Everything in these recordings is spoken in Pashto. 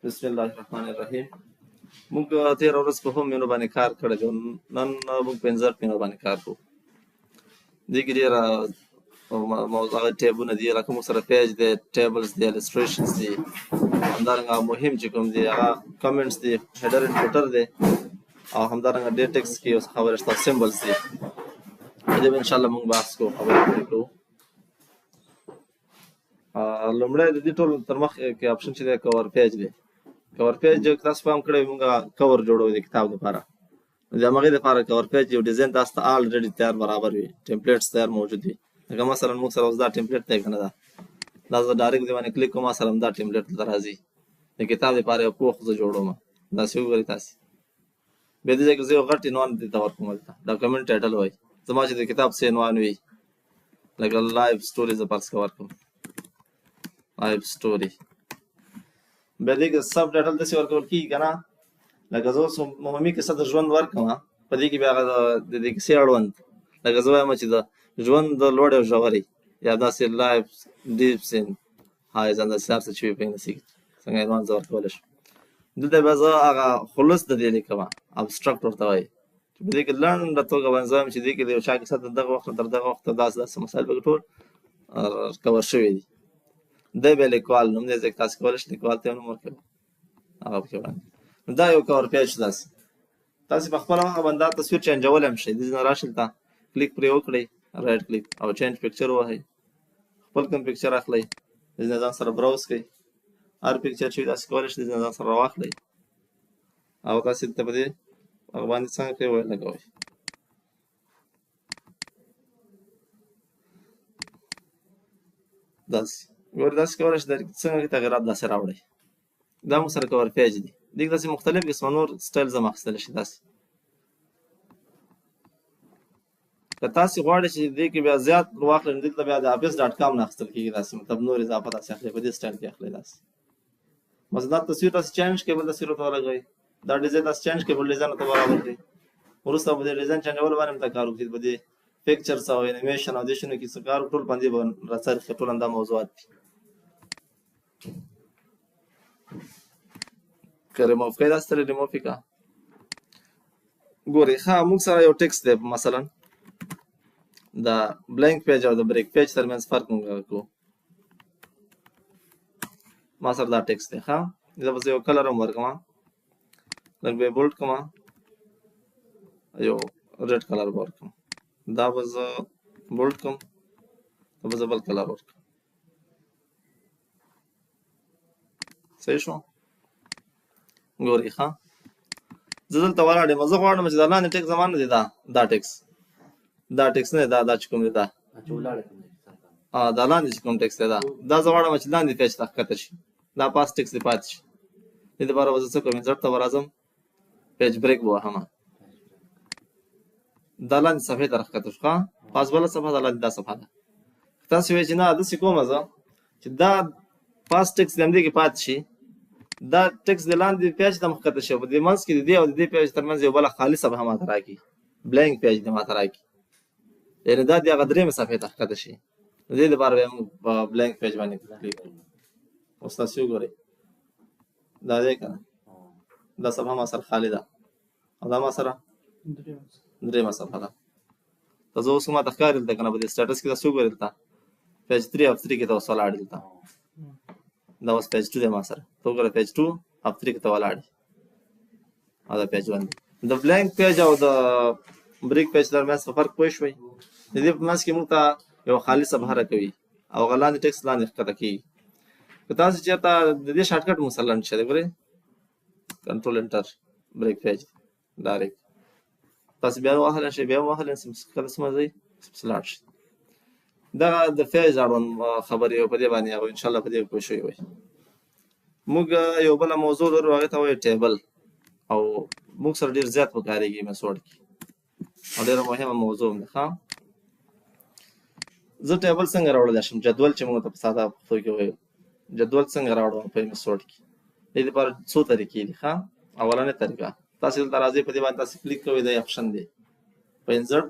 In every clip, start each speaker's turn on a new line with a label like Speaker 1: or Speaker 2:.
Speaker 1: بسم الله الرحمن الرحیم. موږ تیر ورځ په هم مینو باندې کار کړی دی. نن موږ په انزرټ مینو باندې کار کوو. دې کې ډېره هغه ټیبونه دي، لکه موږ سره پیج دی، ټیبلز دی، السټریشنز دي، همدارنګه مهم چې کوم دي هغه کمنټس دي، هیډر اینډ فوټر دی، او همدارنګه ډېر ټیکسټ کې اوس خبرې شته، سمبلز دي. په دې به انشاءالله موږ بحث کوو، خبرې کوو. لومړی د دې ټول تر مخ کې اپشن چې دی کور پیج دی. کور پیج تاسو پام کړئ موږ کور جوړو د کتاب لپاره. د همغې دپاره کور پیج یو ډیزاین تاسو ته آلریډي تیار برابر وي، ټمپلیټس تیار موجود وي. لکه مثلا موږ سره اوس دا ټمپلیټ دی که نه ده، دا زه ډایرکټ دې باندې کلیک کوم، ما سره همدا ټمپلیټ دلته راځي. د کتاب لپاره یو پوښ زه جوړوم، داسې وګورئ تاسې. بیا دې ځای کې زه یو غټ عنوان دلته ورکوم، دلته ډاکومنټ ټایټل وایي. زما چې د کتاب څه عنوان وي، لکه لایف سټوري زه فرض که ورکړم، لایف سټوري. بیا دې کې سب ټایټل داسې ورکول کېږي که نه، لکه زه اوس عمومي کیسه د ژوند ورکړم، په دې کې بیا هغه د دې کیسې اړوند، لکه زه وایم چې د ژوند د لوړ او ژورې، یا داسې لایف ډیپس ان هایز ان داسې هر څه چې وي په انګلیسي کې څنګه عنوان زه ورکولی شم. دلته بیا زه هغه خلوص د دې لیکم، ابسټرکټ ورته وایي، چې په دې کې لنډه توګه باندې زه وایم چې دې کې د یو چا کیسه د دغه وخت نه تر دغه وخته داسې داسې مسایل پکې ټول کور شوي دي. دی بیا لیکوال نوم دی، ځکه تاسې کولی شئ لیکوال ته یو نوم ورکوئ، هغه پکې وړاندې. نو دا یو کور پیج داسې تاسې په خپله هغه باندې دا تصویر چینجولی هم شئ. دې نه راشئ دلته کلیک پرې وکړئ، رایټ کلیک او چینج پکچر ووهئ، خپل کوم پکچر اخلئ، دې نه ځان سره براوز کړئ، هر پکچر چې وي تاسې کولی شئ دې نه ځان سره راواخلئ او تاسې دلته په دې هغه باندې څنګه کوئ ولګوئ. داسې ګورئ، داسې کولی شئ څنګه تغیرات داسې راوړئ. دا موږ سره کور پیج دی. دې کې داسې مختلف قسمه نور سټایل هم اخیستلی شي. داسې که تاسې غواړئ چې دې کې بیا زیات واخلئ، نو دلته بیا د ابس ډاټ کام نه اخیستل کېږي، داسې مطلب نور اضافه داسې اخلئ، په دې سټایل کې اخلئ. داسې مثلا دا تصویر تاسې چینج کړئ، بل تصویر ورته ولګوئ، دا ډیزاین تاسې چینج کړئ، بل ډیزاین ورته برابر کړئ. وروسته په دې ډیزاین چینجولو باندې هم ته کار وکړئ، په دې پکچرس او انیمیشن او دې شنو کې څه کار ټول باندې به راڅرخي، ټول همدا موضوعات دي. که ریموف کوئ داسې ترې ریموف یې کړه. ګورئ ښه، موږ سره یو ټکسټ دی، مثلا د بلینک پیج او د بریک پیج ترمنځ فرق موږ کوو. ما سره دا ټکسټ دی، ښه، زه به یو کلر هم ورکړم، لږ به یې بولډ کړم، یو ریډ کلر به ورکړم، دا به زه بولډ کړم، دا به زه بل کلر ورکړم. صحیح شو؟ ګورئ ښه، زه دلته ولاړ یم، زه غواړم چې دا لاندې ټکس زما نه دی، دا ټکس نه دی، دا چې کوم دی، دا لاندې چې کوم ټکس دی، دا زه غواړم چې لاندې پیج ته ښکته شي، دا پاس ټکس دی پاتې شي. دې دپاره به زه څه کوم، انسرټ ته به راځم، پیج بریک به وهم، دا لاندې صفحې ته راښکته شو، ښه، پاس بله صفحه ده، لاندې دا صفحه ده. که تاسې وایئ چې نه داسې کومه زه چې دا پاس ټکس دې همدې کې پاتې شي، دا ټکس د لاندې پیج ته مخکته شي، په دې منځ کې د دې او د دې پیج ترمنځ یو بله خالي صفحه ماته راکړي، بلینک پیج دې ماته راکړي، یعنې دا د هغه درېیمې صفحې ته ښکته شي. د دې لپاره بیا موږ په بلینک پیج باندې کلیک کوو. اوس تاسې وګورئ، دا دی که نه، دا صفحه ما سره خالي ده او دا ما سره درېیمه صفحه ده. ته زه اوس ماته ښکاري دلته که نه، په دې سټیټس کې تاسې وګورئ، دلته پیج 3 اف 3 کې ته اوس ولاړ دلته، دا اوس پیج 2 دی ما سره، ته وګوره پیج 2 اف 3 کې ته ولاړ او دا پیج 1 دی. د بلینک پیج او د بریک پیج ترمنځ فرق پوه شوئ؟ د دې په منځ کې موږ ته یو خالي صفحه راکوي او هغه لاندې ټکس لاندې ښکته کېږي. که تاسې چېرته د دې شارټکټ موږ سره لنډ شی دی، ګورئ کنټرول انټر بریک پیج ډایرکټ، تاسې بیا ووهلی شئ، بیا ووهلی شئ، کله څه ځئ پسې لاړ شئ. دغه د پیج اړوند خبرې په دې باندې هغه انشاءالله په دې پوه شوي وئ. موږ یو بله موضوع لرو، هغې ته وایو ټیبل، او موږ سره ډېر زیات پکارېږي میثوډ کې او ډېره مهمه موضوع هم ده. ښه، زه ټیبل څنګه راوړلی شم، جدول چې موږ ته په ساده پښتو کې وایو، جدول څنګه راوړم په میثوډ کې. دې دپاره څو طریقې دي. ښه، اولنۍ طریقه، تاسې دلته راځئ، په دې باندې تاسې کلیک کوئ، دا اپشن دی په انزرټ،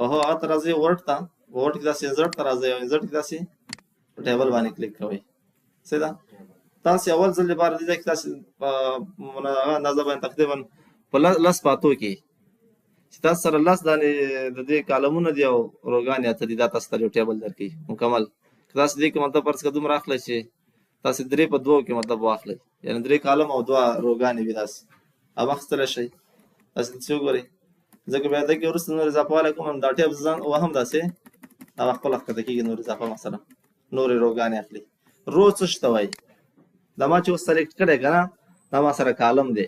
Speaker 1: هغه ته راځئ، ورډ ته، ورډ کې داسې انزرټ ته راځئ او انزرټ کې داسې په ټیبل باندې کلیک کوئ. صحیح ده؟ تاسې اول ځل لپاره دې ځای کې تاسې هغه اندازه باندې تقریبا په لس پاتو کې چې تاسو سره لس دانې د دې کالمونه دي او روګانې اته دي، دا تاسو ته یو ټیبل درکوي مکمل. که تاسې دې کې مطلب فرض کړه دومره اخلئ چې تاسې 3 په 2 کې مطلب واخلئ، یعنې 3 کالم او 2 روګانې وي، داسې هم اخیستلی شئ. تاسې داسې وګورئ، ځکه بیا دې کې وروسته نور اضافه والی کوم دا ټیب ځان وهم داسې هغه خپله ښکته کېږي، نور اضافه مثلا نورې روګانې اخلي. رو څه شي ته وایي؟ دا ما چې اوس سلیکټ کړی که نه دا ما سره کالم دی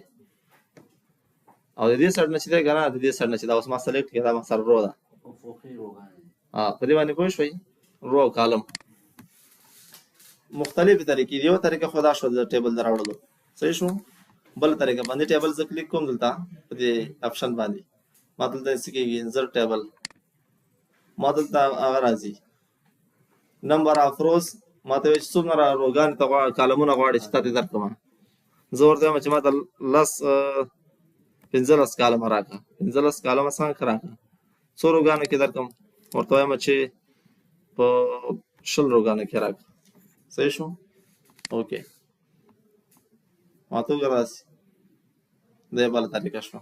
Speaker 1: او د دې سایډ نه چې دی که نه د دې سایډ نه چې دا اوس ما سلیکټ کړي دا ما سره رو ده. په دې باندې پوه شوئ؟ رو او کالم مختلفې طریقې دي. یو طریقه خو دا شو د ټیبل د راوړلو، صحیح شو. بله طریقه باندې ټیبل زه کلیک کوم دلته په دې اپشن باندې، ما دلته څه کېږي انسرټ ټیبل، ما دلته هغه راځي نمبر اف روز، ما ته وایي چې څومره روګانې ته کالمونه غواړي چې تا ته درکړمه. زه ورته وایم چې ما ته 15 کالمه راکړه. 15 کالمه څنګه راکړه؟ څو روګانو کې درکړم؟ ورته وایم چې په 20 روګانو کې راکړه. صحیح شو؟ اوکې ما ته وګوره داسې دا یې بله طریقه شوه.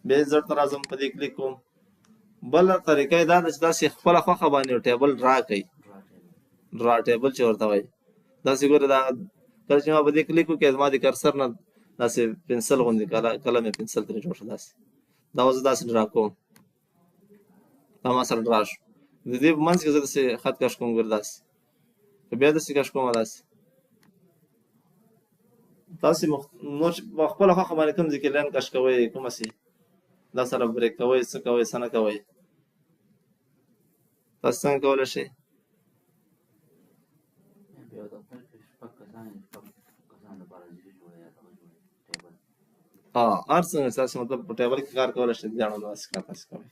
Speaker 1: بیا زر ته راځم په دې کلیک کوم. بله طریقه یې دا ده چې داسې خپله خوښه باندې یو ټیبل ډرا کوي، ډرا ټیبل چې ورته وایي. داسې ګورې دا کله چې ما په دې کلیک وکړې زما د کرسر نه داسې پنسل غوندې قلم یې پنسل ترې جوړ شو داسې. دا اوس داسې ډرا کوم، دا ما سره ډرا شو. د دې په منځ کې زه داسې خط کش کوم، ګورې داسې که بیا داسې کش کوم داسې تاسې نور په خپله خوښه باندې کوم ځای کې لاین کش کوئ، کومسې دا سره بریک کوئ، څه کوئ څه نه کوئ، تاسې څنګه کولی شئ. هر څنګه تاسې مطلب په ټیبل کې کار کولی شئ، دې اړه داسې کار تاسې کوئ.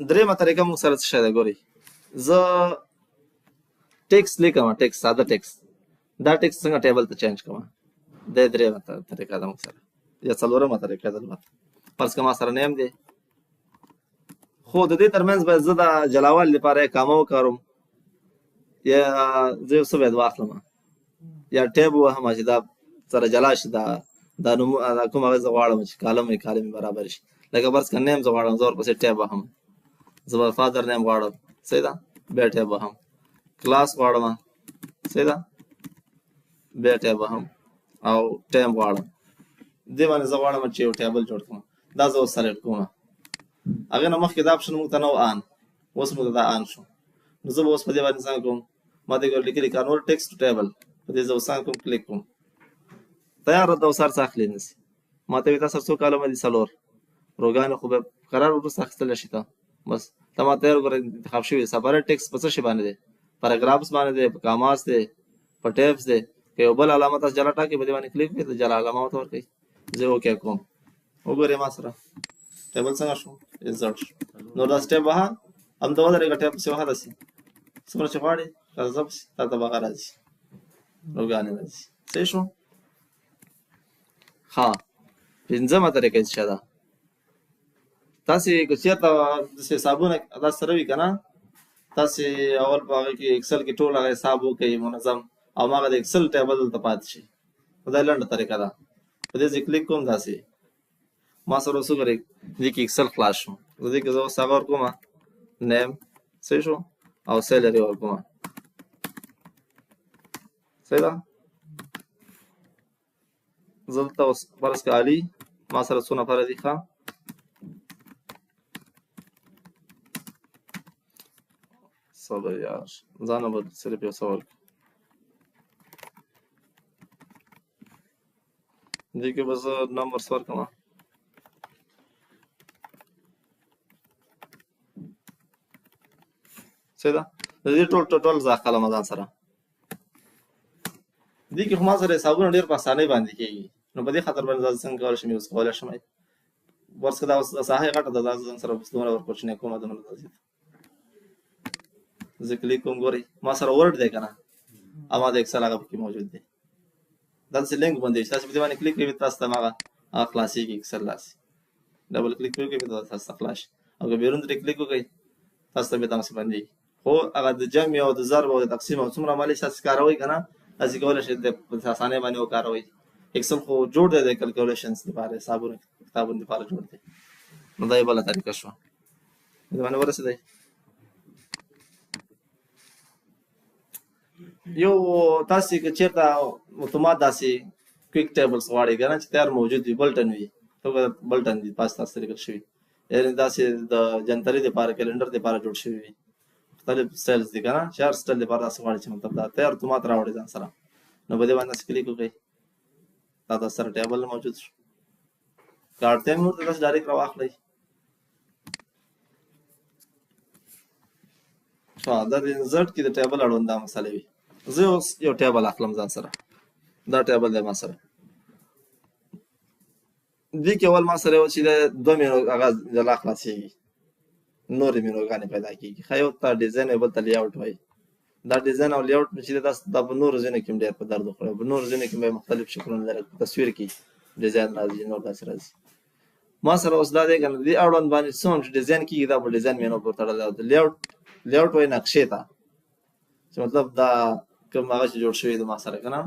Speaker 1: درېیمه طریقه موږ سره څه شی ده ګورئ، زه ټیکس لیکم، ټیکس ساده ټیکس، دا ټیکس څنګه ټیبل ته چینج کوم، دا درېیمه طریقه ده موږ سره، یا څلورمه طریقه ده. البته فرض که ما سره نیم دی، خو د دې ترمنځ باید زه د جلاوالي لپاره یې کامه وکاروم، یا زه یو څه باید واخلم یا ټیب ووهم چې دا سره جلا شي، دا نوم کوم هغه زه غواړم چې کالم وي کالم یې برابر شي. لکه فرض که نیم زه غواړم، زه ورپسې ټیب وهم، زه به فادر نیم غواړم، صحیح ده، بیا ټیب وهم. کلاس غواړم، صحیح ده، بیا ټیب وهم. او ټایم غواړم، دې باندې زه غواړم چې یو ټیبل جوړ کړم، دا زه اوس سلیکټ کوم. هغې نه مخکې دا اپشن موږ ته نه و آن، اوس موږ ته دا آن شو. نو زه به اوس په دې باندې څنګه کوم، ما دې ګور لیکلي کنورټ ټیکسټ ټو ټیبل، په دې زه اوس څنګه کوم کلیک کوم. تیار ده اوس هر څه اخلي نه شي. ما ته وایي تا سره څو کالمه دي؟ 4 روګانې خو به قرار وروسته اخیستلی شي ته. بس ته ما ته ګوره انتخاب شوي سپریټ ټیکسټ په څه شي باندې دی؟ پاراګرافس باندې دی، په کاماس دی، په ټیبس دی. که یو بل علامه تاسو جلا ټاکئ په دې باندې کلیک کړئ د جلا علامه ورته ورکوئ. زه اوکې کوم. وګورئ ما سره ټیبل څنګه شو، انسرټ شو. نو دا سټیپ وهه، همدا ودرېږه، ټیب پسې وهه داسې څومره چې غواړې راځه پسې تا ته به هغه راځي، روګانې راځي. صحیح شو؟ ها، پنځمه طریقه څه ده؟ تاسې که چېرته داسې حسابونه تاسو سره وي که نه، تاسې اول په هغه کې اکسل کې ټول هغه حساب وکړئ منظم، او هغه د اکسل ټیبل دلته پاتې شي. دا لنډه طریقه ده. په دې ځای کلیک کوم، داسې ما سره اوس وګورئ دې کې اکسل خلاص شو. په دې کې زه اوس هغه ورکوم نیم، صحیح شو، او سیلري ورکوم، صحیح ده. زه دلته اوس فرض که علي ما سره څو نفره دي، ښه صبر یار، ځانه به صرف یو څه ورکړم. دې کې به زه نمبرس ورکړم، صحیح ده. د دې ټول زه اخلم ځان سره. دې کې خو ما سره حسابونه ډېر په اسانۍ باندې کېږي، نو په دې خاطر باندې زه څنګه کولی شم یوز کولی شم. فرض که دا ساحه یې غټه ده، دا ځان سره دومره ورکوچنی کوم، دومره دا زیاته زه کلیک کوم. ګورئ ما سره ورډ دی که نه، او ما د اکسل هغه پکې موجود دی. دا داسې لینک باندې چې تاسې په دې باندې کلیک کوئ تاسو ته هغه خلاصېږي اکسل داسې. ډبل کلیک کوئ تاسو ته خلاص شي. او که بیرون ترې کلیک وکړئ تاسو ته بیا دغسې بندېږي خو هغه د جمع او د ضرب او د تقسیم او څومره عملې تاسې کاروئ که نه تاسې کولی شئ په اسانۍ باندې وکاروئ اکسل خو جوړ دی د کلکولیشنز لپاره حسابونو کتابونو لپاره جوړ دی نو دا یې بله طریقه شوه دې باندې ورسېدی یو تاسې که چېرته اتومات داسې کویک ټیبلز غواړئ که نه چې تیار موجود وي بلټن وي بلټن دي پاس تاسو ته لیکل شوي یعنې داسې د جنتري دپاره کلنډر دپاره جوړ شوي وي مختلف سټایلز دي که نه چې هر سټایل دپاره داسې غواړئ چې مطلب دا تیار اتومات راوړئ ځان سره نو په دې باندې داسې کلیک وکړئ دا تاسو سره ټیبل موجود شو که اړتیا مې ورته داسې ډایرکټ راواخلئ دا د انزرټ کې د ټیبل اړوند دا مسله وي زه اوس یو ټیبل اخلم ځان سره دا ټیبل دی ما سره دې کې اول ما سره یو چې د دوه مینو هغه جلا خلاصېږي نورې مینوګانې پیدا کېږي ښه یو ته ډیزاین وي بل ته لیاوټ وایي دا ډیزاین او لیاوټ چې دی دا په نورو ځینو کې هم ډېر په درد وخوړی په نورو ځینو کې به مختلف شکلونه لري په تصویر کې ډیزاین راځي نور داسې راځي ما سره اوس دا دی که نه دې اړوند باندې څه هم چې ډیزاین کېږي دا په ډیزاین مینو پورې تړلی او د لیاوټ وایي نقشې ته چې مطلب دا کوم هغه چې جوړ شوي د ما سره که نه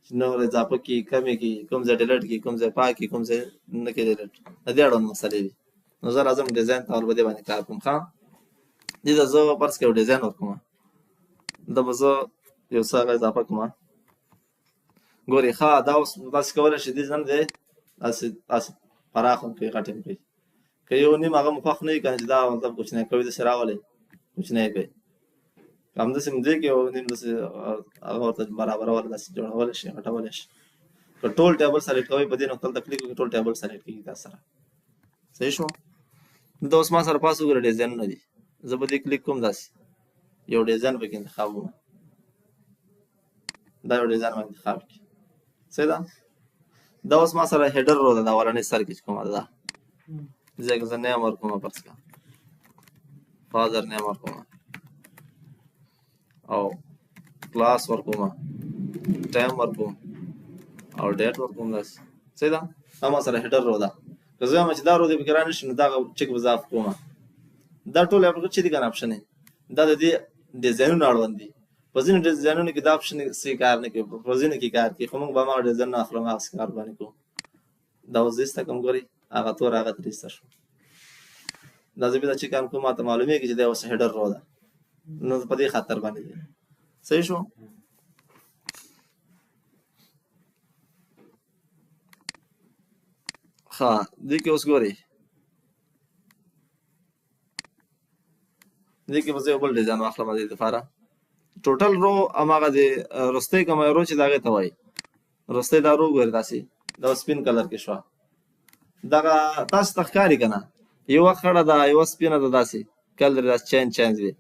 Speaker 1: چې نور اضافه کړي کمې کړي کوم ځای ډیلیټ کړي کوم ځای پاک کړي کوم ځای نه کړي ډیلیټ د دې اړوند مسلې دي نو زه راځم ډیزاین ته په دې باندې کار کوم ښه دې ته زه فرض کړه یو ډیزاین ورکوم دا به زه یو څه هغه اضافه کړم ګورې ښه دا اوس داسې کولی شي ډیزاین دی داسې پراخ هم کوي غټ هم کوي که یو نیم هغه مو خوښ نه وي که نه چې دا مطلب کوچنی کوي داسې راولئ کوچنی کوي همداسې هم دې کې یو نیم داسې هغه ورته برابرولی داسې جوړولی شي غټولی شي که ټول ټیبل سلیکټ کوئ په دې نقطه ته کلیک وکړئ ټول ټیبل سلیکټ کېږي تاسو سره صحیح شو دا اوس ما سره پاس وګوره ډیزاینونه دي زه به دې کلیک کوم داسې یو ډیزاین پکې انتخابوم دا یو ډیزاین به انتخاب کړي صحیح ده دا اوس ما سره هیډر رو ده دا اولنۍ سر کې چې کومه ده دا ځای کې زه نیم ورکوم فرض کړه فادر نیم ورکوم او کلاس ورکوم ټایم ورکوم او ډیټ ورکوم داسې صحیح ده دا ما سره هیډر رو ده که زه وایم چې دا رو دې پکې رانشي نو دغه چک به زه اف کوم دا ټول چې دي که نه اپشن دا د دې ډیزاینونه اړوند دي په ځینو ډیزاینونو کې دا اپشن صحیح کار نه کوي په ځینو کې کار کوي خو موږ به هماغه ډیزاین نه اخلو هماغسې کار باندې کوو دا اوس زه ایسته کوم ګورئ هغه تور هغه ترې ایسته شو دا زه بیا دا چیک کوم ماته معلومیږي چې دا اوس هیډر رو ده نو په دې خاطر باندې دی صحیح شو ښه دې کې اوس ګورئ دې کې به زه یو بل ډیزاین واخلم د دې دپاره ټوټل رو هماغه د وروستۍ کومه رو چې د هغې ته وایي وروستۍ دا رو ګورئ داسې دا سپین کلر کې شوه دغه تاسو ته ښکاري که نه یوه خړه ده یوه سپینه ده داسې کلر داسې چینج وي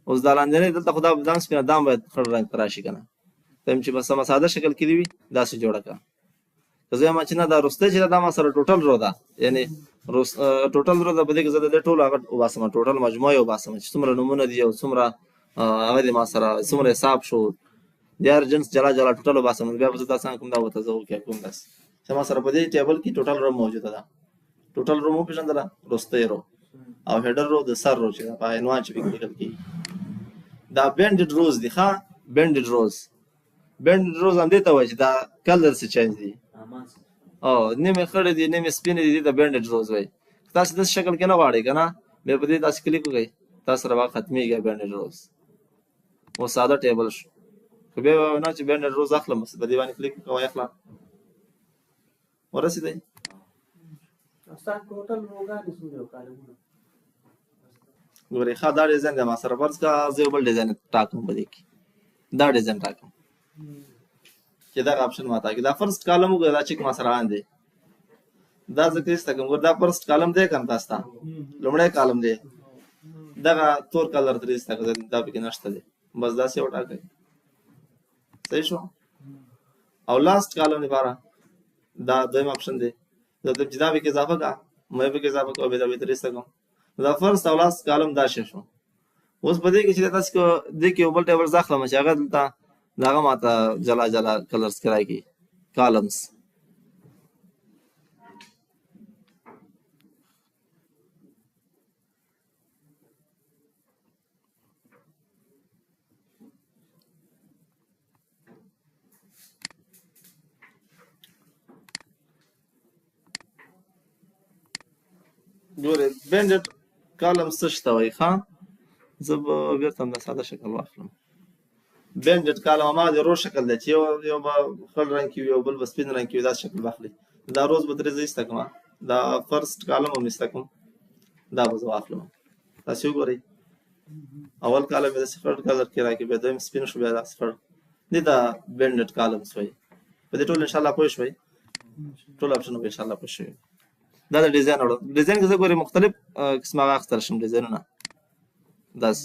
Speaker 1: اوس دا لاندنۍ دلته خو دا دام سپینه دام باید خړ رنګ ته راشي که نه ته چې په سمه ساده شکل کې دې وي داسې جوړه کړه که زه وایم چې نه دا وروستۍ چې ده دا ما سره ټوټل رو ده یعنې ټوټل رو ده په دې کې زه د دې ټولو هغه وباسم ټوټل مجموعه یې وباسم چې څومره نومونه دي او څومره هغه دې ما سره څومره حساب شو د هر جنس جلا جلا ټوټل وباسم بیا به زه دا څنګه کوم دا ورته زه وکړم کوم داسې چې ما سره په دې ټیبل کې ټوټل رو موجوده ده ټوټل رو مو وپېژندله وروستۍ رو او هیډر رو د سر رو چې ده په عنوان چې پکې لیکل کېږي دا بینډډ روز دي ښه بینډډ روز هم دې ته وایي چې دا کلر څه چینج دي او نیمې خړې دي نیمې سپینې دي دې ته بینډډ روز وایي که تاسې داسې شکل کې نه غواړئ که نه بیا په دې داسې کلیک وکړئ تاسو سره به ختمېږي بینډډ روز اوس ساده ټیبل شو که بیا به نه چې بینډډ روز اخلم په دې باندې کلیک کوئ اخله ورسېدی ګورئ ښه دا ډیزاین دی ما سره فرض کړه زه یو بل ډیزاین ټاکم په دې کې دا ډیزاین ټاکم چې دغه اپشن ماته کړي دا فرست کالم وګوره دا چیک ما سره آن دی دا ځکه ایسته کوم ګوره دا فرست کالم دی که نه تاسو ته لومړی کالم دی دغه تور کلر ترې ایسته کړه دا پکې نشته دی بس داسې وټاکئ صحیح شو او لاست کالم لپاره دا دویم اپشن دی زه چې دا پکې اضافه کړه مې پکې اضافه کړه بیا دا بهتر ایسته کړم دا فرست او لاست کالم دا شی شو اوس په دې کې چې تاسو دې کې یو بل ټیبل زه اخلم چې هغه دلته دغه ماته جلا جلا کلرز کې راکړي کالمز بینډډ کالم څه شته وایي ښه زه به بېرته همدا ساده شکل واخلم. بینډډ کالم هماغه رو شکل دی چې یو به خړ رنګ کې وي او بل به سپین رنګ کې وي داسې شکل واخلي. دا روز به ترې زه ایسته کړم دا فرسټ کالم هم ایسته کړم دا به زه واخلم. تاسې وګورئ اول کالم یې داسې خړ کلر کې راکړي بیا دویم سپین شو بیا داسې خړ دې ته بینډډ کالمز وایي. په دې ټول انشاءالله پوه شوئ ټول اپشنونه به انشاءالله پوه شوي. دا د ډیزاین اړه ډیزاین کې زه ګورئ مختلف قسمه هغه اخیستلی شم ډیزاینونه داسې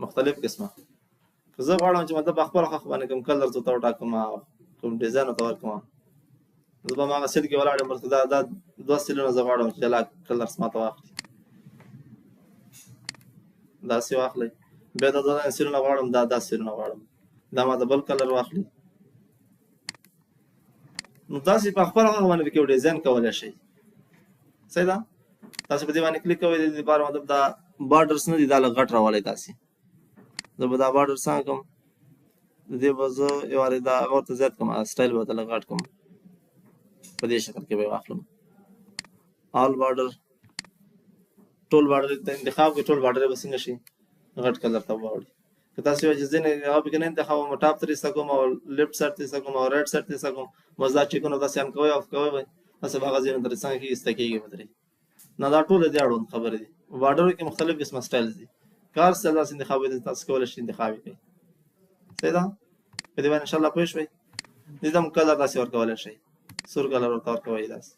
Speaker 1: مختلف قسمه که زه غواړم چې مطلب په خپله خوښه باندې کوم کلر ورته وټاکم کوم ډیزاین ورته ورکړم زه به هماغه سیټ کې ولاړ یم بلکې دا دوه سیلونه زه غواړم چې جلا کلرس ماته واخلي داسې واخلئ بیا دا دوه سیلونه غواړم دا سیلونه غواړم دا ماته بل کلر واخلي نو تاسې په خپله خوښه باندې پکې یو ډیزاین کولی شئ صحیح ده تاسې په دې باندې کلیک کوئ د دې لپاره مطلب دا بارډرس نه دي دا لږ غټ راولئ تاسې زه به دا بارډر څنګه کړم د دې به زه یو وارې دا هغه ورته زیات کړم سټایل به ورته لږ غټ کړم په دې شکل کې به یې واخلم آل بارډر ټول بارډر ته انتخاب کړئ ټول بارډر به څنګه شي غټ کلر ته واوړي که تاسې وایئ چې ځینې هغه پکې نه انتخابوم ټاپ ته ایسته کوم او لیفټ سایډ ته ایسته کوم او رایټ سایډ ته ایسته کوم بس دا ټیکونه داسې آن کوئ آف کوئ به داسې به هغه ځینې ترې څنګه کې ایسته کېږي به ترې نه دا ټول دې اړوند خبرې دي بارډرو کې مختلف قسمه سټایلز دي کار سټایل داسې انتخابوي تاسو کولی شئ انتخاب یې کړئ صحیح ده په دې باندې انشاءالله پوه شوئ دې ته هم کلر داسې ورکولی شئ سور کلر ورته ورکوئ داسې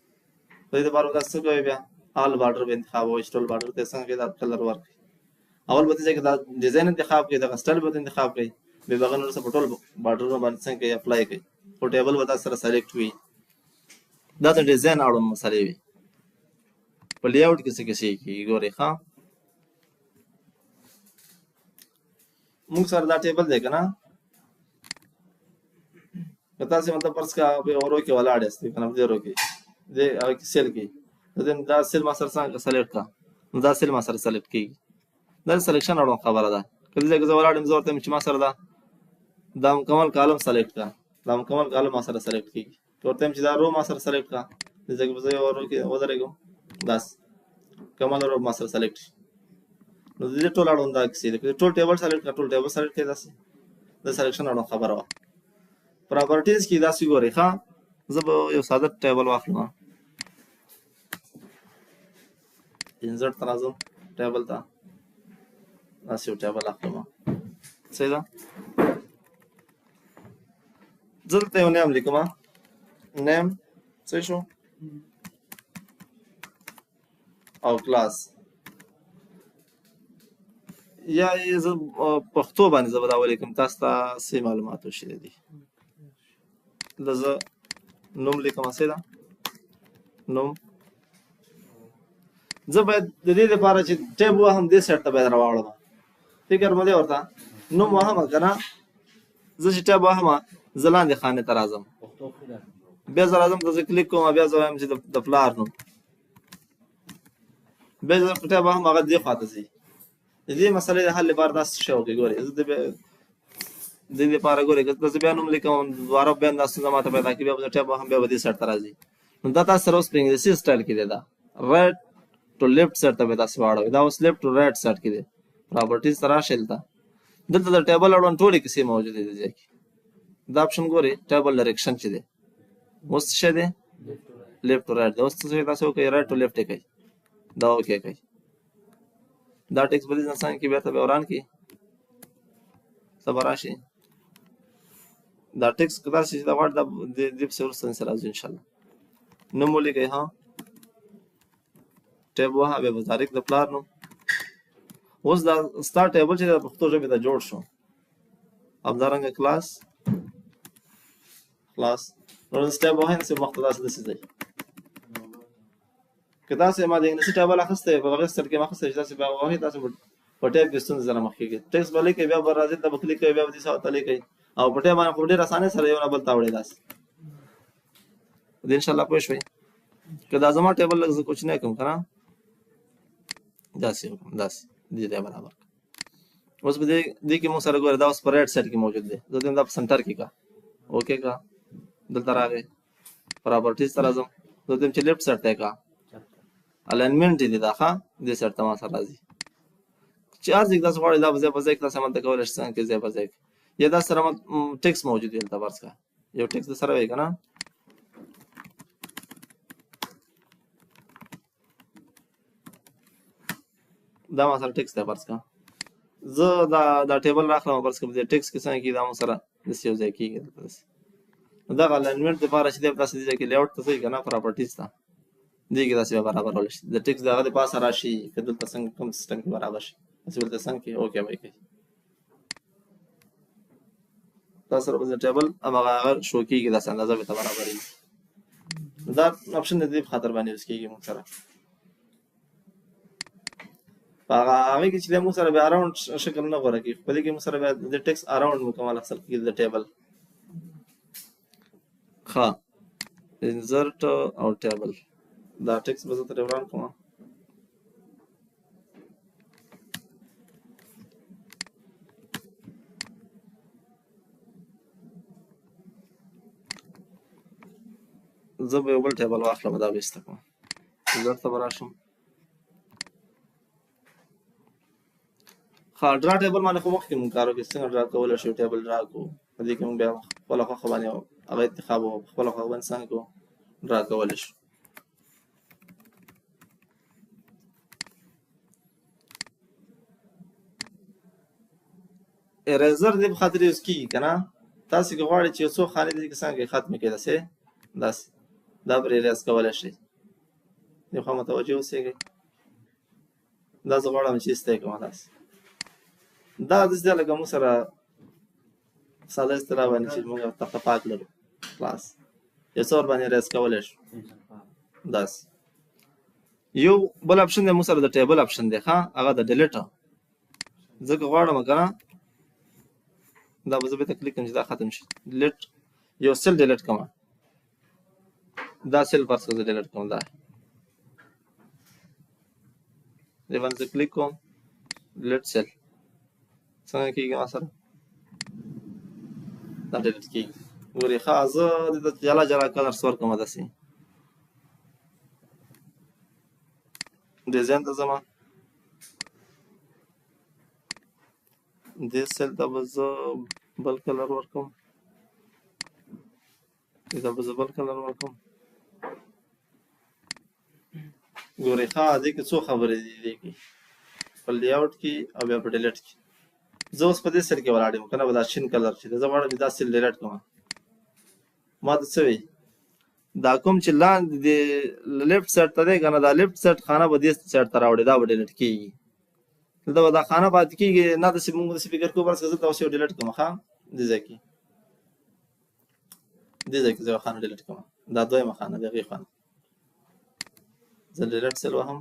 Speaker 1: په دې لپاره داسې څه کوئ بیا آل بارډر به انتخابوئ چې ټول بارډر ته یې څنګه کې دا کلر ورکړئ اول به دې ځای کې دا ډیزاین انتخاب کړئ دغه سټایل به انتخاب کړئ بیا به هغه نه وروسته په ټول بارډرونو باندې څنګه کوئ اپلای کړئ خو ټیبل به تاسو سره سلیکټ وي دا د ډیزاین اړوند مسلې وي په لیاوټ کې څه کیسې کېږي ګورئ ښه موږ سره دا ټیبل دی که نه که تاسې مطلب فرض کړه په یو رو کې ولاړ یاستئ که نه په دې رو کې دې هغه کې سیل کې دا سیل ما سره څنګه سلیکټ کړه نو دا سیل ما سره سلیکټ کېږي دا د سلیکشن اړوند خبره ده که دې ځای کې زه ولاړ یم زه ورته یم چې ما سره دا مکمل کالم سلیکټ کړه دا مکمل کالم ما سره سلیکټ کېږي که ورته یم چې دا رو ما سره سلیکټ کړه دې ځای کې به زه یو رو کې ودرېږم داسې کمل رو ما سره سلیکټ شي نو د دې ټول اړوند دا کیسې دي ټول ټیبل سلیکټ کړه ټول ټیبل سلیکټ کړئ داسې د سلیکشن اړوند خبره وه پراپرټیز کې داسې ګورئ ښه زه به یو ساده ټیبل واخلم انسرټ ته راځم ټیبل ته داسې یو ټیبل اخلم صحیح ده زه دلته یو نیم لیکم نیم صحیح شو او کلاس یا یې زه پښتو باندې زه به دا ولیکم تاسو ته څه معلومات وشوي دي دلته زه نوم لیکم صحیح ده نوم زه باید د دې لپاره چې ټیب وهم دې سیټ ته باید راواړم فکر مو دی ورته نوم وهم که نه زه چې ټیب وهم زه لاندې خانې ته راځم بیا زه راځم ته زه کلیک کوم بیا زه وایم چې د پلار نوم بیا زه ټیب وهم هغه دې خواته ځي د دې مسلې د حل لپاره داسې شی وکړئ ګورئ زه د دې لپاره ګورئ که زه بیا نوم لیکم دوباره بیا دا ستونزه ماته پیدا کړي بیا به زه ټیب وهم بیا به دې سیټ ته راځي نو دا تاسو سره اوس په انګلیسي سټایل کې دی دا رایټ ټو لیفټ سیټ ته به تاسې واړوئ دا اوس لیفټ ټو رایټ سیټ کې دی پراپرټیز ته راشئ دلته د ټیبل اړوند ټولې کیسې موجودې دي دې ځای کې دا اپشن ګورئ ټیبل ډایرکشن چې دی اوس څه شی دی لیفټ ټو رایټ دی اوس څه شی تاسې وکړئ رایټ ټو لیفټ یې کوئ دا اوکې کوئ دا ټیکس به دې انسان کې بیرته به وران کړي څه به راشي دا ټیکس که داسې چې دا غواړي دا دې پسې وروسته انسان راځي انشاءالله نوم ولیکئ ها ټیب وهه بیا به تاریخ د پلار نوم اوس دا ستا ټیبل چې د پښتو ژبې ته جوړ شو همدارنګه کلاس نو ټیب وهه نسې مخته داسې داسې ځئ که تاسې ما د انګلیسي ټیبل اخیستی په هغې سټایل کې مې اخیستی چې تاسې بیا وهئ تاسې په ټیب کې ستونزې سره مخ کېږي ټیکس به لیکئ بیا به راځئ ته به کلیک کوئ بیا به دې ته لیکئ او په ټیب باندې خو ډېر اسانۍ سره یو نه بل ته وړئ داسې د انشاءالله پوه شوئ که دا زما ټیبل لږ زه کوچنی کړم که نه داسې وکړم داسې دې ته برابر اوس په دې کې موږ سره ګوره دا اوس په رایټ سایډ کې موجود دی زه دا په سنټر کې کا اوکې کا دلته راغی پراپرټیز ته راځم زه چې لیفټ سایډ ته کا الاینمنټ دې دا ښه دې سره تمام سره راځي چې ارزي تاسو غواړئ دا ځای په ځای کې تاسو عمل کولای شئ څنګه کې ځای په ځای یا دا سره ټیکس موجود وي دلته فرض کړه یو ټیکس د سره وي کنه دا ما سره ټیکس دی فرض کړه زه دا ټیبل راخلم فرض کړه د ټیکس کې څنګه کې دا مو سره د یو ځای کېږي دا الاینمنټ لپاره چې تاسو دې کې لیاوټ ته ځئ کنه پراپرټیز ته دې کې تاسو برابرول شي د ټیکس دغه د پاسه راشي کله تاسو کوم سیستم کې برابر شي تاسو ولته څنګه کې اوکې وای کوي تاسو سره د ټیبل هغه شو کېږي د اندازه به برابر وي دا اپشن دې په خاطر باندې اوس کېږي موږ سره هغه کې چې موږ سره به اراوند شکل نه غوړه کې په دې کې موږ سره د ټیکس اراوند مکمل اصل کې د ټیبل ها انسرت او ټیبل دا ټیکس به زه تر وران کوم زه به یو بل ټیبل واخلم دا به ایسته کوم انسرت ته به راشم ها ډرا ټیبل باندې خو مخکې مونږ کار وکړو څنګه ډرا کولی شو ټیبل ډرا کړو په دې کې مونږ بیا خپله خوښه باندې هغه انتخاب وکړو خپله خوښه باندې څنګه کړو ډرا کولی شو اریزر دې په خاطر یوز کېږي که نه تاسو که غواړئ چې یو څو خانې دې کې څنګه ختمې کړئ داسې داسې دا پرې اریز کولی شئ دې خوا متوجه اوسېږئ دا زه غواړم چې ایسته یې کړم داسې دا داسې دی لکه موږ سره ساده اصطلاح باندې چې موږ تخته پاک لرو خلاص یو څه ورباندې اریز کولی شو داسې یو بل اپشن دی موږ سره د ټیبل اپشن دی ښه هغه د ډیلیټ زه که غواړم که نه دا به زه بېرته کلیک کړم چې دا ختم شي ډیلیټ یو سیل ډیلیټ کړم دا سیل فرض کړه زه ډیلیټ کوم دا دې باندې زه کلیک کوم ډیلیټ سیل څنګه کېږي ما سره دا ډیلیټ کېږي ګورې ښه زه دې ته جلا جلا کلرس ورکړم داسې ډیزاین ته ځم دې سیل ته به زه بل کلر ورکړم دې ته به زه بل کلر ورکړم ګورې ښه دې کې څو خبرې دي دې کې په لیاوټ کې او بیا په ډیلیټ کې زه اوس په دې سیل کې ولاړ یم که نه به دا شین کلر چې زه غواړم چې دا سیل ډیلیټ کړم ما ته څه وایي دا کوم چې لاندې د لیفټ سایډ ته دی که نه دا لیفټ سایډ خانه به دې سایډ ته راوړي دا به ډیلیټ کېږي دلته به دا خانه پاتې کېږي نه داسې مونږ داسې فکر کوو بس که زه ته اوس یو ډیلیټ کړم ښه دې ځای کې زه یوه خانه ډیلیټ کړم دا دویمه خانه د هغې خانه زه ډیلیټ سیل وهم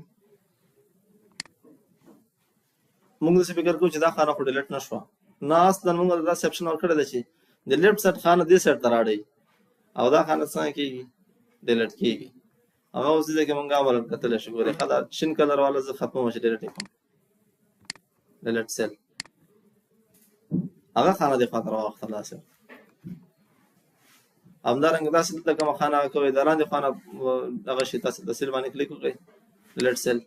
Speaker 1: مونږ داسې فکر کوو چې دا خانه خو ډیلیټ نه شوه نه اصلا مونږ داسې اپشن ورکړی دی چې د لیفټ سایډ خانه دې سایډ ته راوړئ او دا خانه څنګه کېږي ډیلیټ کېږي هغه اوس دې ځای کې مونږ عملاً کتلی شو ګورئ ښه دا شین کلر والا زه ختموم چې ډیلیټ یې کړم ډیلیټ سیل هغه خانه دې خواته راواوښته داسې همدارنګه داسې دلته کومه خانه کوئ د لاندې خانه هغه شي تاسې د سیل باندې کلیک وکړئ ډیلیټ سیل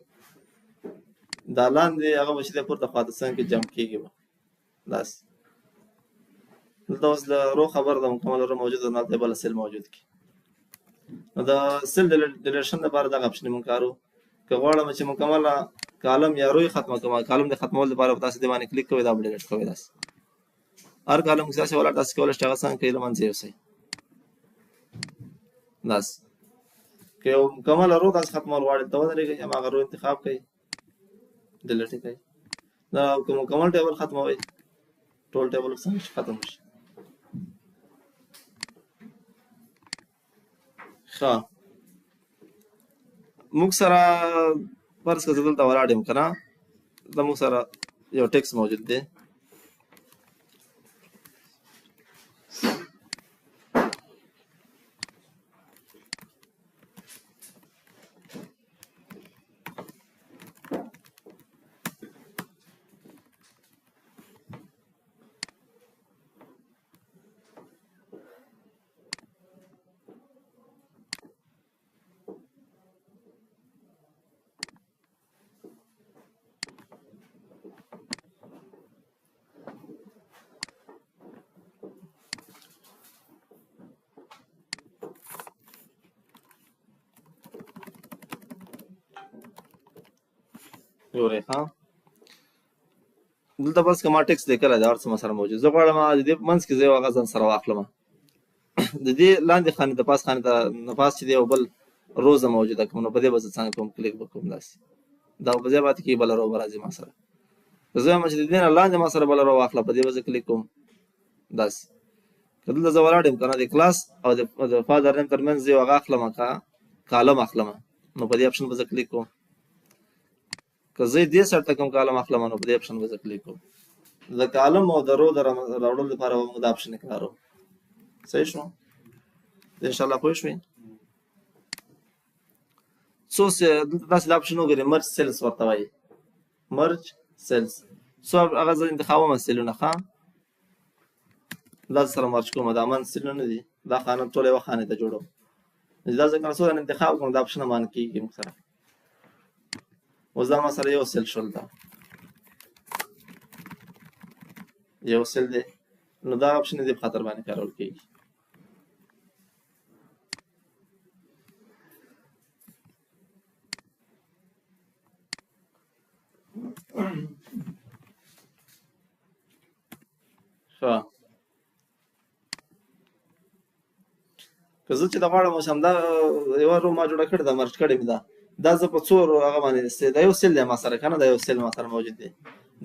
Speaker 1: دا لاندې هغه به چې دی پورته خواته څنګه کې جمپ کېږي به داسې دلته اوس د رو خبر د مکمل رو موجود ده دلته بله سیل موجود کړي نو د سیل ډیلیټشن لپاره دغه اپشن مونږ کارو که غواړم چې مکمله کالم یا روی ختمه کړم کالم د ختمولو لپاره به تاسې دې باندې کلیک کوئ دا به ډیلیټ کوئ داسې هر کالم کې داسې ولاړ تاسې کولی شئ هغه څنګه کوئ له منځه یوسئ داسې که یو مکمله رو تاسې ختمول غواړئ ته ودرېږئ هماغه رو انتخاب کوئ ډیلیټ یې کوئ دا که مکمل ټیبل ختموئ ټول ټیبل څنګه شي ختم شي ښه موږ سره فرض کړه زه دلته ولاړ یم که نه دا موږ سره یو ټیکس موجود دی ګورئ ها دلته بس که ما ټیکس لیکلی دی هر څه سره موجود زه غواړم د دې منځ کې زه یو هغه ځان سره واخلم د دې لاندې خانې د پاس خانې ته نفاس چې دی یو بل روزه موجوده کوم نو په دې به زه څنګه کوم کلیک به کوم داسې دا په ځای پاتې کېږي بله رو به راځي ما سره که زه وایم چې د دې نه لاندې ما سره بله رو واخله په دې به زه کلیک کوم داسې که دلته زه ولاړ یم که نه د کلاس او د فادر نیم تر منځ زه یو هغه اخلم کالم اخلم نو په دې اپشن به زه کلیک کوم که زه دې سایډ ته کوم کالم اخلم نو په دې اپشن به زه کلیک کوم د کالم او د رو د راوړلو لپاره به موږ دا اپشن کاروو صحیح شو انشاءالله پوه شوې څو دلته داسې اپشن وګورئ مرج سیلز ورته وایي مرج سیلز څو هغه زه انتخابوم سیلونه ښه دا سره مرج کوم دا من سیلونه نه دي دا خانه ټوله یوه خانې ته جوړوم دا ځکه څو انتخاب کوم دا اپشن باندې کېږي موږ سره اوس دا ما سره یو سیل شول دا یو سیل دی نو دا اپشن دې په خاطر باندې کارول کېږي ښه که زه چې د غواړم اوس همدا یوه رو ما جوړه کړې ده مرج کړې مې ده دا زه په څو هغه باندې دا یو سیل دی ما سره که نه دا یو سیل ما سره موجود دی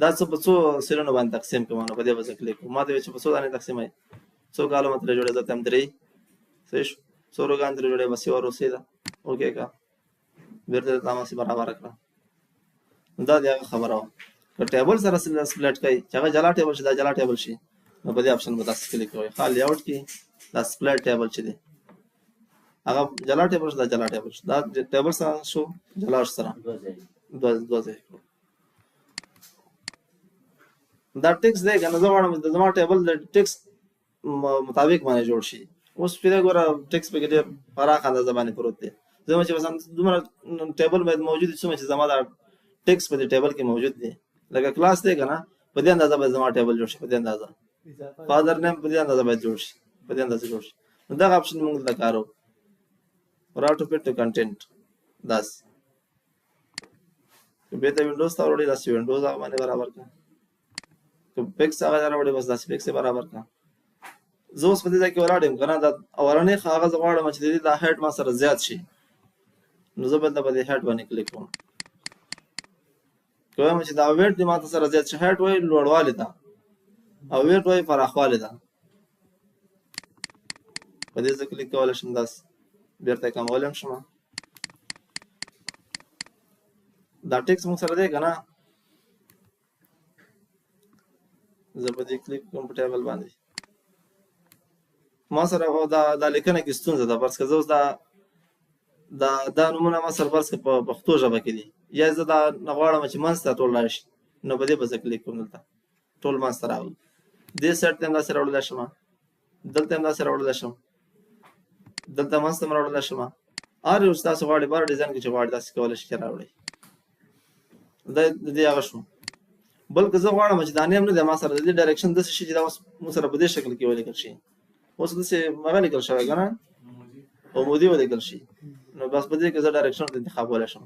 Speaker 1: دا څه په څو سیلونو باندې تقسیم کوم نو په دې به زه کلیک کوم ما ته وایي چې په څو دانې تقسیموي څو کالمه ترې جوړې زه ته هم درې صحیح شو څو روګان ترې جوړې بس یوه روسۍ ده اوکې که بېرته دا ماسې برابره کړه دا د هغه خبره وه که ټیبل سره سپلیټ کوئ چې هغه جلا ټیبل شي دا جلا ټیبل شي نو په دې اپشن به تاسو کلیک کوئ ښه لیاوټ کې دا سپلیټ ټیبل چې دی هغه جلا ټیبل شو دا جلا ټیبل شو دا ټیبل سره شو جلا سره دوه ځای کړو دا ټیکس دی که نه زه غواړم زما ټیبل د ټیکس مطابق باندې جوړ شي اوس پرې ګوره ټیکس پکې ډېر پراخ اندازه باندې پروت دی زه چې مثلا دومره ټیبل باید موجود وي څومره چې زما دا ټیکس په دې ټیبل کې موجود دی لکه کلاس دی که نه په دې اندازه باید زما ټیبل جوړ شي په دې اندازه فادر نیم په دې اندازه باید جوړ شي په دې اندازه جوړ شي نو دغه اپشن موږ دلته کاروو راټو فټ ټو کنټینټ داسې که بېرته وینډوز ته وروړئ داسې وینډوز هغه باندې برابر کړه که پیکس هغه راوړئ بس داسې پیکس یې برابر کړه زه اوس په دې ځای کې ولاړ یم که نه دا اولنی هغه زه غواړم چې د دې دا هایټ ما سره زیات شي نو زه به دلته په دې هایټ باندې کلیک کوم که وایم چې دا ویټ دې ما ته سره زیات شي هایټ وایي لوړوالي ته او ویټ وایي پراخوالي ته په دې زه کلیک کولی شم داسې بېرته یې کمولی هم شم دا ټیکس موږ سره دی که نه زه په دې کلیک کوم په ټیبل باندې ما سره دا لیکنه کې ستونزه ده فرض که زه اوس دا نومونه ما سره فرض که په پښتو ژبه کې دي یا زه دا نه غواړم چې منځ ته ټول راشي نو په دې به زه کلیک کوم دلته ټول منځ ته راغلل دې سایډ ته هم داسې راوړلی شم دلته هم داسې راوړلی شم دلته منځ ته هم راوړلی شم هر یو چې تاسو غواړئ بهر ډیزاین کې چې غواړئ داسې کولی شئ چې راوړئ دا د دې هغه شو بلکې زه غواړم چې دا نیم نه دی ما سره د دې ډایرکشن داسې شي چې دا اوس موږ سره په دې شکل کې ولیکل شي اوس داسې هغه لیکل شوی که نه عمودي ولیکل شي نو بس په دې کې زه ډایرکشن ورته انتخابولی شم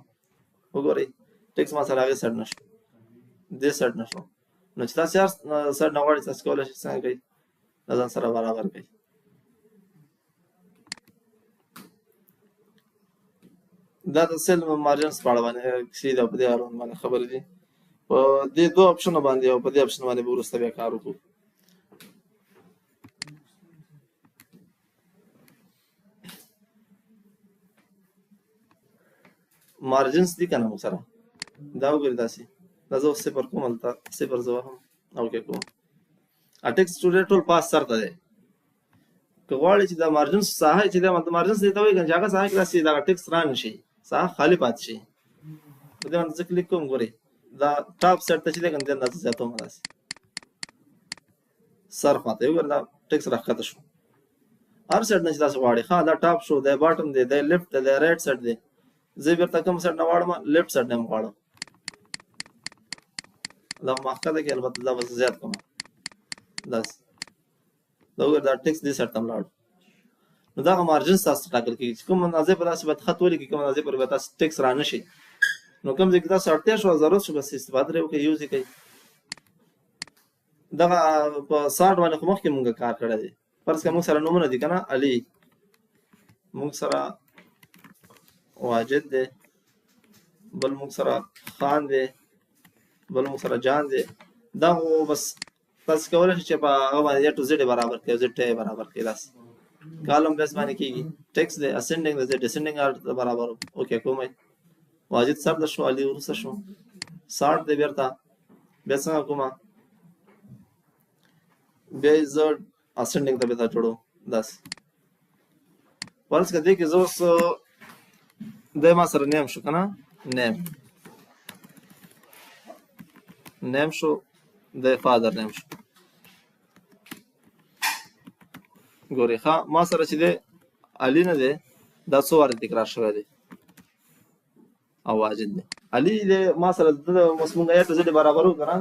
Speaker 1: وګورئ ټیکس ما سره هغې سایډ نه شو دې سایډ نه شو نو چې تاسې هر سایډ نه غواړئ تاسې کولی شئ څنګه کوئ دا ځان سره برابر کوئ دا د سیل مارجنز په اړه باندې کیسې دي او په دې اړوند باندې خبرې دي په دې دوه اپشنو باندې او په دې اپشن باندې به وروسته بیا کار وکړو مارجنز دي که نه موږ سره دا وګورئ داسې دا زه اوس صفر کوم هلته صفر زه وهم اوکې کوم ټیکس سټوډنټ ټول پاس سر ته دی که غواړئ چې دا مارجنز ساحه چې دی مارجنز دې ته وایي که چې هغه ساحه کې داسې دغه ټیکس را نه شي ساحه خالي پاتې شي په دې باندې زه کلیک کوم ګورئ دا ټاپ سایډ ته چې دی که نه دې اندازه زیاتوم داسې سر خواته وګوره دا ټیکس راښکته شو هر سایډ نه چې تاسو غواړئ ښه دا ټاپ شو دی باټم دی دی لیفټ دی دی رایټ سایډ دی زه بېرته کوم سایډ نه غواړم لیفټ سایډ نه هم غواړم دا خو مخکته کې البته دا به زه زیات کړم داسې دا وګوره دا ټیکس دې سایډ ته هم لاړو نو دغه مارجنز تاسو ټاکل کېږي چې کوم اندازې په داسې باید خط ولیکئ کوم اندازې پورې به تاسو ټیکس را نه شي نو کوم ځای کې تاسو اړتیا شو ضرورت شو بس استفاده لري وکړئ یوز یې کوئ. دغه په سارت باندې خو مخکې مونږ کار کړی دی. فرض کړه مونږ سره نومونه دي که نه علي، مونږ سره واجد دی، بل مونږ سره خان دی، بل مونږ سره جان دی. دا خو بس تاسو کولی شئ چې په هغه باندې A to Z برابر کړئ، Z ته برابر کړئ. داسې کالم بیس باندې کېږي. ټیکس دی اسنډینګ دی ډسنډینګ آرډر ته برابر اوکې کومئ. واجد سر ته شو، علي وروسته شو. سارت دی بیرته بیا څنګه کومه بیا یې زه اسنډینګ ته بیرته جوړو. داسې فرض کړه دې کې زه اوس دی ما سره نیم شو که نه، نیم شو، د فادر نیم شو. ګورئ ښه ما سره چې دی علي نه دی دا څو واره تکرار شوی دی او واجد دی. علي دی ما سره د اوس مونږ A to Z برابر وکړو که نه،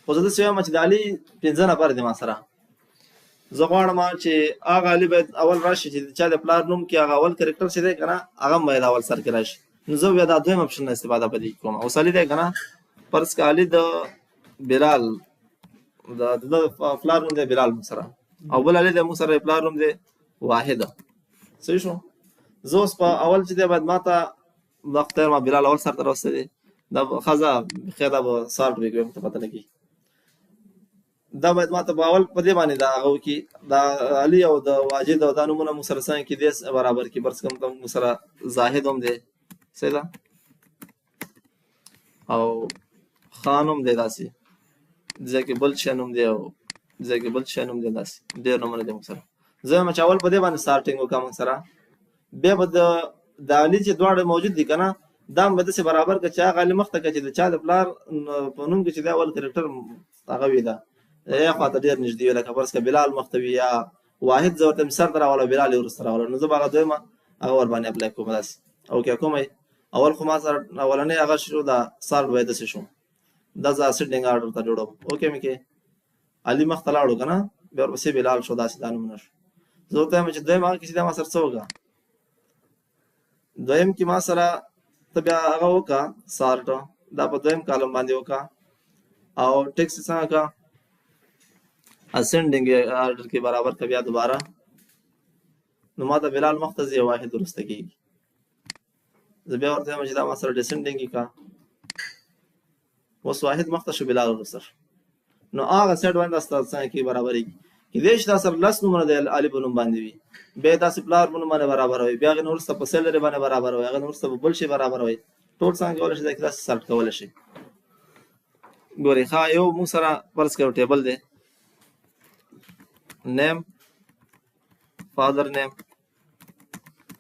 Speaker 1: خو زه داسې وایم چې د علي 5 نفر دی ما سره. زه غواړم چې هغه علي باید اول راشي چې د چا د پلار نوم کې هغه اول کرکټر چې دی که نه هغه هم باید اول سر کې راشي. نو زه بیا دا دویم اپشن نه استفاده په دې کې کوم. اوس علي دی که نه، فرض کړه علي د بلال د پلار نوم دی بلال مونږ سره، او بل علي دی مونږ سره پلار نوم دی واحده. صحیح شو. زه اوس په اول چې دی باید ما ته دا خدای ما بلال اول سر ته راوستی دی. دا ښځه خیر دا به سارت وي ته پته نه کېږي. دا باید ما ته په اول په دې باندې دا هغه وکړي دا علي او د واجد او دا نومونه مونږ سره څنګه کړي دې برابر کړي. فرض کړه مونږ سره زاهد هم دی صحیح ده او خان هم دی داسې ځای کې بل شی نوم دی او ځای کې بل شی نوم دی. داسې ډېر نومونه دی مونږ سره. زه وایم چې اول په دې باندې سارټینګ وکړه مونږ سره، بیا به د علي چې دواړه موجود دي که نه دا هم به داسې برابر کړه چې هغه علي مخته کړه چې د چا د پلار په نوم کې چې دی اول کرکټر هغه وي ده یا خواته ډېر نږدې وي. لکه فرض کړه بلال مخته وي یا واحد زه ورته سر ته راوړم بلال یې وروسته راوړم. نو زه به هغه دویمه هغه ورباندې اپلای کوم. داسې اوکې کومئ. اول خو ما سره اولنی هغه شو دا سارت به یې داسې شو. دا زه اسنډینګ آرډر ته جوړوم. اوکې مې کې علي مخته لاړو که نه بیا ورپسې بلال شو. داسې دا نومونه شو. زه ورته وایم چې دویم هغه کې چې دا ما سره څه وکړه، دویم کې ما سره ته بیا هغه وکړه سارت دا په دویم کالم باندې وکړه او ټیکس یې څنګه کړه اسنډینګ آرډر کې برابر کړه. بیا دوباره نو ما ته بلال مخته ځي واحد وروسته کېږي. زه بیا ورته وایم چې دا ما سره ډسنډینګ یې کړه. اوس واحد مخته شو بلال وروسته شو. نو هغه سیټ باندې ستاسو څنګه کې برابرېږي. کېدای شي دا سره لس نومونه د علي په نوم باندې وي، بیا داسې پلار په نوم باندې برابر وي، بیا هغې نه وروسته په سیلري باندې برابر وي، هغې نه وروسته په بل شي برابر وي. ټول څنګه کولی شي دا کې داسې سلټ کولی شي. ګورئ ښه یو موږ سره فرض کړو ټیبل دی نیم فادر نیم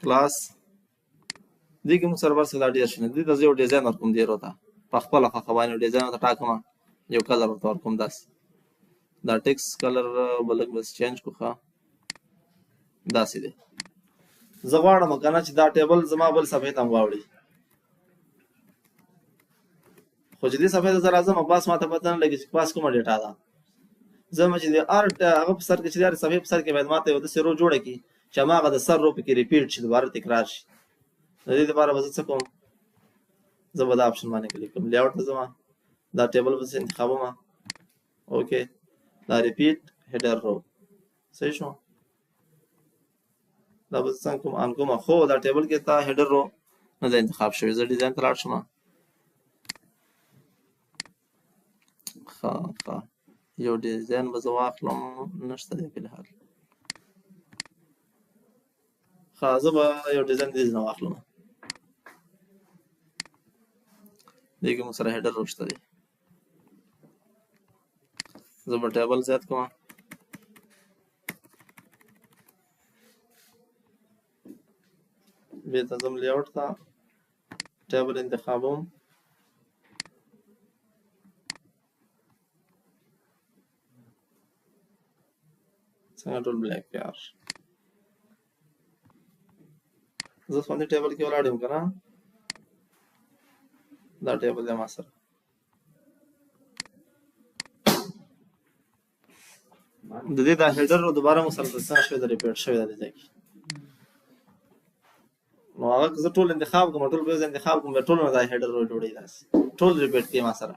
Speaker 1: کلاس دې کې موږ سره فرض کړو دا ډېر شي نه دې ته زه یو ډیزاین ورکوم ډېر ورته په خپله خوښه باندې ډیزاین ورته ټاکم یو کلر ورته ورکوم. داسې دا ټیکس کلر به لږ بس چینج کړو. ښه داسې دی. زه غواړم که نه چې دا ټیبل زما بل صفحې ته هم واوړي، خو چې دې صفحې ته زه راځم پاس ما ته پته نه لګي چې پاس کومه ډیټا ده. زه چې د هر هغه په سر کې چې د هرې صفحې په سر کې باید ما ته یو داسې رو جوړه کړي چې هماغه د سر رو پکې ریپیټ شي دوباره تکرار شي. د دې لپاره به زه څه کوم زه به دا آپشن باندې کلیک کوم لیاوټ ته ځم دا ټیبل به انتخابوم. اوکې دا ریپیټ هیډر رو صحیح شو. دا به څنګه کوم آن کوم خو دا ټیبل کې تا هیډر رو نه ده انتخاب شوی. زه ډیزاین ته لاړ شم. ښه یو ډیزاین به زه واخلم نشته دی فلحال. ښه زه به یو ډیزاین دې نه واخلم. دې کې موږ سره هیډر رو شته دی. زه به ټیبل زیات کوم. بېرته ځم لیاوټ ته ټیبل انتخابوم. څنګه ټول بلیک یار زه باندې ټیبل کې ولاړ یم که نه دا ټیبل دی ما سره. د دې دا هیډر دوباره مو سره څنګه شوی دا ریپیټ شوی دا دی ځای کې نو هغه زه ټول انتخاب کوم، ټول به انتخاب کوم، ټول نه دا هیډر جوړي داس ټول ریپیټ کې ما سره.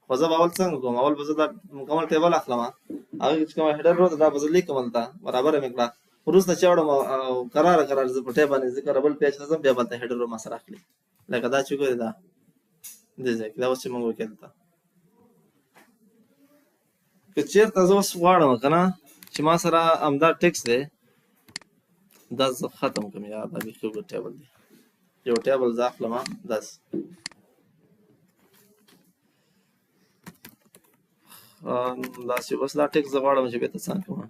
Speaker 1: خو زه اول څنګه کوم، اول به زه دا مکمل ټیبل اخلم، هغه چې کوم هیډر ورته دا به زه لیکم دلته برابر مې کړه، وروسته چې وړم قرار زه په ټیبل باندې ذکر بل پیج ته بیا بلته هیډر ما سره اخلي لکه دا چې ګورې دا دې ځای کې دا اوس چې موږ وکړل ته که چېرته زه اوس غواړم که نه چې ما سره همدا ټکس دی دا زه ختم کړم، یا دا بیخي اوږد ټیبل دی، یو ټیبل زه اخلم داسې داسې اوس دا ټکس زه غواړم چې بېرته څنګه کړم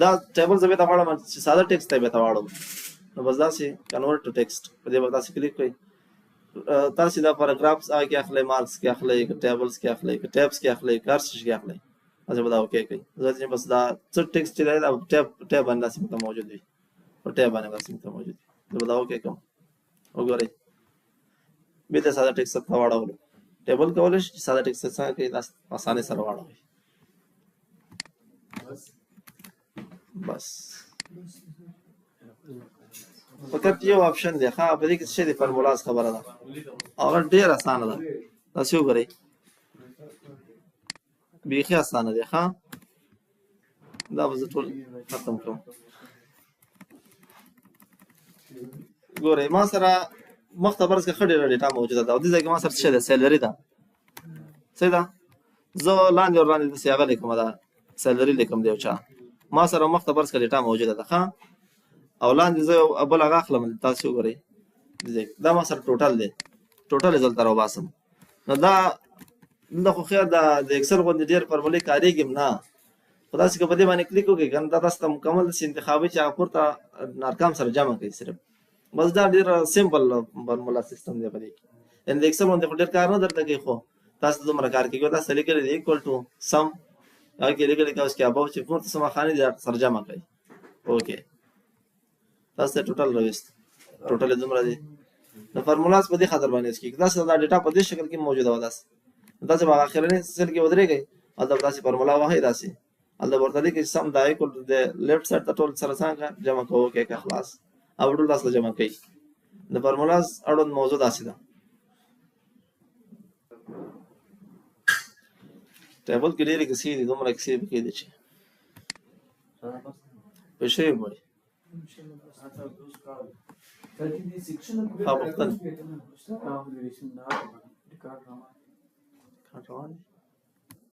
Speaker 1: دا ټیبل زه بېرته غواړم چې ساده ټکس ته بېرته واړم، نو بس داسې کنورټ ټو ټکسټ په دې به داسې کلیک کړئ. تاسې دا پاراګرافس هغه کې اخلئ، مارکس کې اخلئ، که ټیبلز کې اخلئ، که ټیبس کې اخلئ، که هر څه کې اخلئ، داسې به دا اوکې کړئ. زه چې بس دا څه ټکسټ چې دی دا ټیب باندې داسې مته موجود وي، په ټیب باندې داسې مته موجود وي، زه به دا اوکې کړم. وګورئ بېرته ساده ټکسټ ته واړولو. ټیبل کولی شي چې ساده ټکسټ څنګه کوي دا اسانۍ سره واړوئ. بس فقط یو آپشن دی ښه په دې کې څه دی فارمولاز خبره ده هغه ډېره اسانه ده، تاسې وګورئ بیخي اسانه دی ښه. دا به زه ټول ختم کړم. ګورئ ما سره مخته فرض کړه ښه ډېره ډېټا موجوده ده او دې ځای کې ما سره څه دی سیلري ده، څه ده زه لاندې ورلاندې داسې هغه لیکم دا سیلري لیکم د یو چا، ما سره مخته فرض کړه ډېټا موجوده ده ښه، او لاندې زه یو بل هغه اخلم تاسې وګورئ دا ما سره ټوټل دی، ټوټل یې زه دلته راوباسم. نو دا دلته خو خیر د اکسل غوندې ډېر فارمولې کارېږي نه، خو داسې که په دې باندې کلیک وکړئ که نه دا تاسو ته مکمل داسې انتخابي چې هغه پورته ارقام سره جمع کوي صرف، بس دا ډېر سمپل فارمولا سیستم دی په دې کې، یعنې د اکسل غوندې خو ډېر کار نه درته کوي، خو تاسو ته دومره کار کوي تاسو لیکلی دی ایکول ټو سم هغه کې لیکلی که اوس کې اباو چې پورته سمه خانې دي سره جمع کوي اوکې تاسو ته ټوټل راوست ټوټل یې دومره دی. د فارمولاز په دې خاطر باندې اس کې تاسو دا ډیټا په دې شکل کې موجوده و داس تاسو په اخرنی سیل کې ودرېږئ او دا تاسو فارمولا وایي داسې البته ورته دي کې سم دا ایکول د لیفت سایډ ته ټول سره څنګه جمع کوو کې که خلاص او ټول تاسو جمع کوي. د فارمولاز اړوند موضوع داسې ده ټیبل کې ډېرې کیسې دي دومره کیسې پکې دي چې په شی وایي हाँ